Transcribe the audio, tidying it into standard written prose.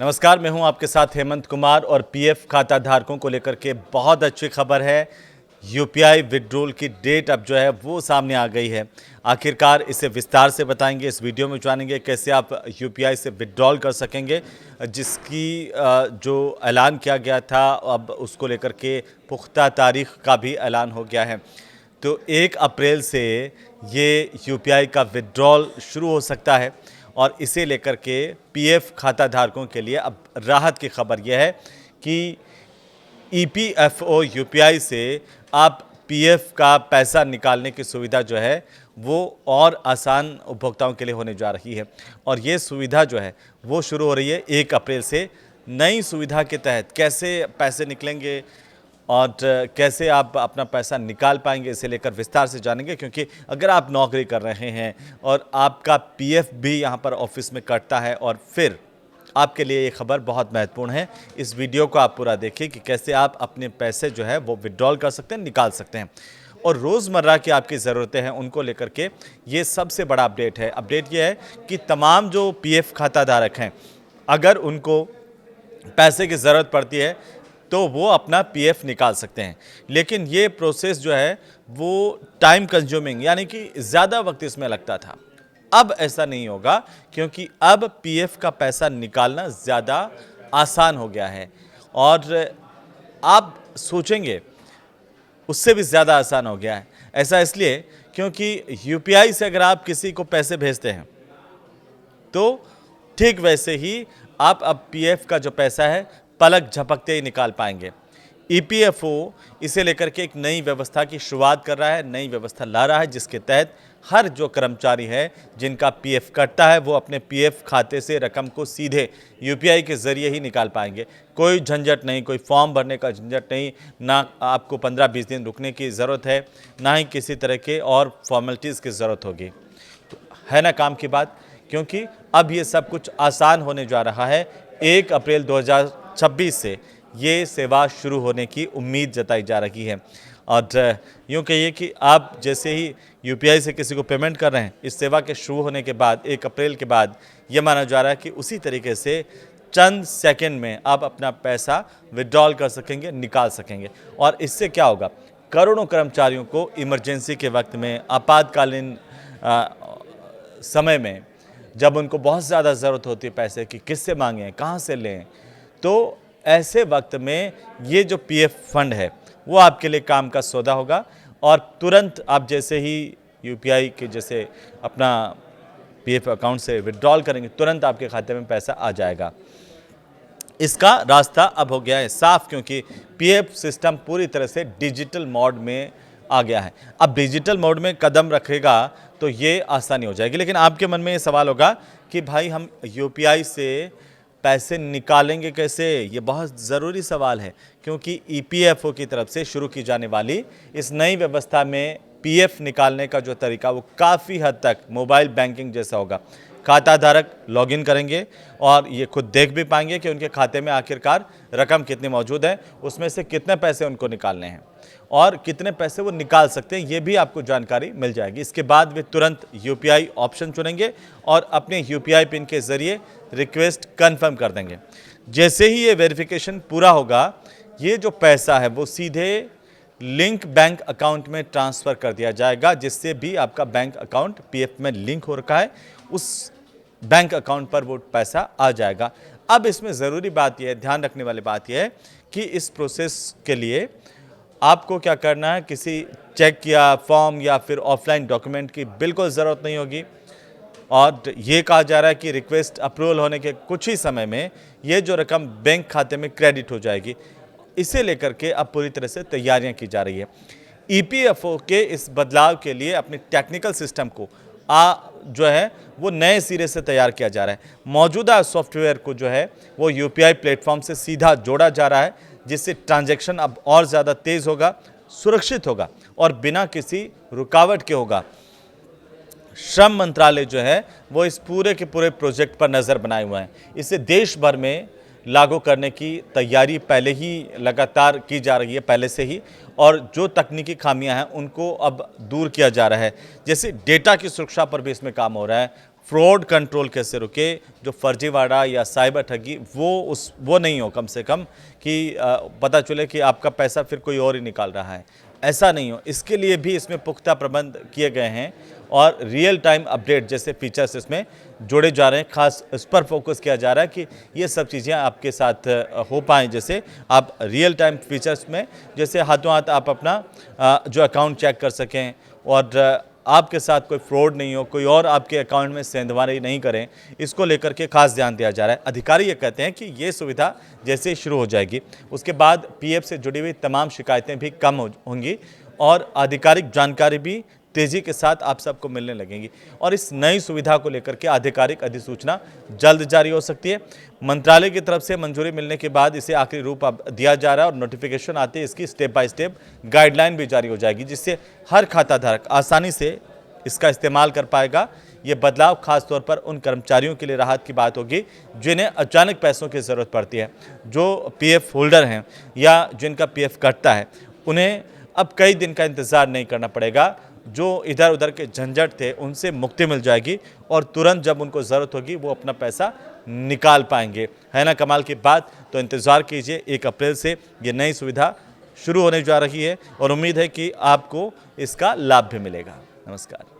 नमस्कार, मैं हूं आपके साथ हेमंत कुमार और पीएफ खाता धारकों को लेकर के बहुत अच्छी खबर है। यूपीआई विड्रॉल की डेट अब जो है वो सामने आ गई है। आखिरकार इसे विस्तार से बताएंगे, इस वीडियो में जानेंगे कैसे आप यूपीआई से विड्रॉल कर सकेंगे, जिसकी जो ऐलान किया गया था अब उसको लेकर के पुख्ता तारीख का भी ऐलान हो गया है। तो 1 अप्रैल से ये यूपीआई का विड्रॉल शुरू हो सकता है और इसे लेकर के पीएफ खाता धारकों के लिए अब राहत की खबर यह है कि ईपीएफओ यूपीआई से आप पीएफ का पैसा निकालने की सुविधा जो है वो और आसान उपभोक्ताओं के लिए होने जा रही है। और ये सुविधा जो है वो शुरू हो रही है 1 अप्रैल से। नई सुविधा के तहत कैसे पैसे निकलेंगे और कैसे आप अपना पैसा निकाल पाएंगे, इसे लेकर विस्तार से जानेंगे। क्योंकि अगर आप नौकरी कर रहे हैं और आपका पीएफ भी यहाँ पर ऑफिस में कटता है और फिर आपके लिए ये खबर बहुत महत्वपूर्ण है। इस वीडियो को आप पूरा देखिए कि कैसे आप अपने पैसे जो है वो विड्रॉल कर सकते हैं, निकाल सकते हैं और रोज़मर्रा की आपकी ज़रूरतें हैं उनको लेकर के ये सबसे बड़ा अपडेट है। अपडेट ये है कि तमाम जो पीएफ खाता धारक हैं, अगर उनको पैसे की ज़रूरत पड़ती है तो वो अपना पीएफ निकाल सकते हैं। लेकिन ये प्रोसेस जो है वो टाइम कंज्यूमिंग, यानी कि ज़्यादा वक्त इसमें लगता था। अब ऐसा नहीं होगा क्योंकि अब पीएफ का पैसा निकालना ज़्यादा आसान हो गया है और आप सोचेंगे उससे भी ज़्यादा आसान हो गया है। ऐसा इसलिए क्योंकि यूपीआई से अगर आप किसी को पैसे भेजते हैं तो ठीक वैसे ही आप अब पीएफ का जो पैसा है पलक झपकते ही निकाल पाएंगे। ईपीएफओ इसे लेकर के एक नई व्यवस्था की शुरुआत कर रहा है, नई व्यवस्था ला रहा है जिसके तहत हर जो कर्मचारी है जिनका पीएफ कटता है वो अपने पीएफ खाते से रकम को सीधे यूपीआई के ज़रिए ही निकाल पाएंगे। कोई झंझट नहीं, कोई फॉर्म भरने का झंझट नहीं, ना आपको 15-20 दिन रुकने की ज़रूरत है, ना ही किसी तरह के और फॉर्मेलिटीज़ की ज़रूरत होगी। तो है ना काम की बात, क्योंकि अब ये सब कुछ आसान होने जा रहा है। 1 अप्रैल 2026 से ये सेवा शुरू होने की उम्मीद जताई जा रही है। और यूँ कहिए कि आप जैसे ही यूपीआई से किसी को पेमेंट कर रहे हैं, इस सेवा के शुरू होने के बाद 1 अप्रैल के बाद ये माना जा रहा है कि उसी तरीके से चंद सेकंड में आप अपना पैसा विड्रॉल कर सकेंगे, निकाल सकेंगे। और इससे क्या होगा, करोड़ों कर्मचारियों को इमरजेंसी के वक्त में, आपातकालीन समय में, जब उनको बहुत ज़्यादा ज़रूरत होती है पैसे की, किससे मांगें, कहाँ से लें, तो ऐसे वक्त में ये जो पीएफ फंड है वो आपके लिए काम का सौदा होगा। और तुरंत आप जैसे ही यूपीआई के जैसे अपना पीएफ अकाउंट से विड्रॉल करेंगे, तुरंत आपके खाते में पैसा आ जाएगा। इसका रास्ता अब हो गया है साफ, क्योंकि पीएफ सिस्टम पूरी तरह से डिजिटल मोड में आ गया है। अब डिजिटल मोड में कदम रखेगा तो ये आसानी हो जाएगी। लेकिन आपके मन में ये सवाल होगा कि भाई हम यूपीआई से पैसे निकालेंगे कैसे? ये बहुत ज़रूरी सवाल है, क्योंकि ईपीएफओ की तरफ से शुरू की जाने वाली इस नई व्यवस्था में पीएफ निकालने का जो तरीका वो काफ़ी हद तक मोबाइल बैंकिंग जैसा होगा। खाता धारक लॉगिन करेंगे और ये खुद देख भी पाएंगे कि उनके खाते में आखिरकार रकम कितनी मौजूद है, उसमें से कितने पैसे उनको निकालने हैं और कितने पैसे वो निकाल सकते हैं, ये भी आपको जानकारी मिल जाएगी। इसके बाद वे तुरंत यूपीआई ऑप्शन चुनेंगे और अपने यूपीआई पिन के ज़रिए रिक्वेस्ट कन्फर्म कर देंगे। जैसे ही ये वेरिफिकेशन पूरा होगा, ये जो पैसा है वो सीधे लिंक बैंक अकाउंट में ट्रांसफ़र कर दिया जाएगा, जिससे भी आपका बैंक अकाउंट पीएफ में लिंक हो रखा है, उस बैंक अकाउंट पर वो पैसा आ जाएगा। अब इसमें ज़रूरी बात यह है, ध्यान रखने वाली बात यह है कि इस प्रोसेस के लिए आपको क्या करना है, किसी चेक या फॉर्म या फिर ऑफलाइन डॉक्यूमेंट की बिल्कुल ज़रूरत नहीं होगी। और ये कहा जा रहा है कि रिक्वेस्ट अप्रूवल होने के कुछ ही समय में ये जो रकम बैंक खाते में क्रेडिट हो जाएगी। इसे लेकर के अब पूरी तरह से तैयारियां की जा रही है। ईपीएफओ के इस बदलाव के लिए अपने टेक्निकल सिस्टम को जो है वो नए सिरे से तैयार किया जा रहा है। मौजूदा सॉफ्टवेयर को जो है वो यूपीआई प्लेटफॉर्म से सीधा जोड़ा जा रहा है, जिससे ट्रांजैक्शन अब और ज़्यादा तेज़ होगा, सुरक्षित होगा और बिना किसी रुकावट के होगा। श्रम मंत्रालय जो है वो इस पूरे के पूरे प्रोजेक्ट पर नज़र बनाए हुए हैं। इसे देश भर में लागू करने की तैयारी पहले ही लगातार की जा रही है, पहले से ही, और जो तकनीकी खामियां हैं उनको अब दूर किया जा रहा है। जैसे डेटा की सुरक्षा पर भी इसमें काम हो रहा है, फ्रॉड कंट्रोल कैसे रुके, जो फर्जीवाड़ा या साइबर ठगी वो नहीं हो, कम से कम कि पता चले कि आपका पैसा फिर कोई और ही निकाल रहा है, ऐसा नहीं हो। इसके लिए भी इसमें पुख्ता प्रबंध किए गए हैं और रियल टाइम अपडेट जैसे फीचर्स इसमें जोड़े जा रहे हैं। खास इस पर फोकस किया जा रहा है कि ये सब चीज़ें आपके साथ हो पाएँ। जैसे आप रियल टाइम फीचर्स में जैसे हाथों हाथ आप अपना जो अकाउंट चेक कर सकें और आपके साथ कोई फ्रॉड नहीं हो, कोई और आपके अकाउंट में सेंधमारी नहीं करें, इसको लेकर के खास ध्यान दिया जा रहा है। अधिकारी ये कहते हैं कि ये सुविधा जैसे ही शुरू हो जाएगी उसके बाद पीएफ से जुड़ी हुई तमाम शिकायतें भी कम होंगी और आधिकारिक जानकारी भी तेज़ी के साथ आप सबको मिलने लगेंगी और इस नई सुविधा को लेकर के आधिकारिक अधिसूचना जल्द जारी हो सकती है। मंत्रालय की तरफ से मंजूरी मिलने के बाद इसे आखिरी रूप अब दिया जा रहा है और नोटिफिकेशन आते ही इसकी स्टेप बाय स्टेप गाइडलाइन भी जारी हो जाएगी, जिससे हर खाता धारक आसानी से इसका इस्तेमाल कर पाएगा। ये बदलाव खासतौर पर उन कर्मचारियों के लिए राहत की बात होगी जिन्हें अचानक पैसों की ज़रूरत पड़ती है। जो पीएफ होल्डर हैं या जिनका पीएफ कटता है उन्हें अब कई दिन का इंतज़ार नहीं करना पड़ेगा। जो इधर उधर के झंझट थे उनसे मुक्ति मिल जाएगी और तुरंत जब उनको ज़रूरत होगी वो अपना पैसा निकाल पाएंगे। है ना कमाल की बात। तो इंतज़ार कीजिए, 1 अप्रैल से ये नई सुविधा शुरू होने जा रही है और उम्मीद है कि आपको इसका लाभ भी मिलेगा। नमस्कार।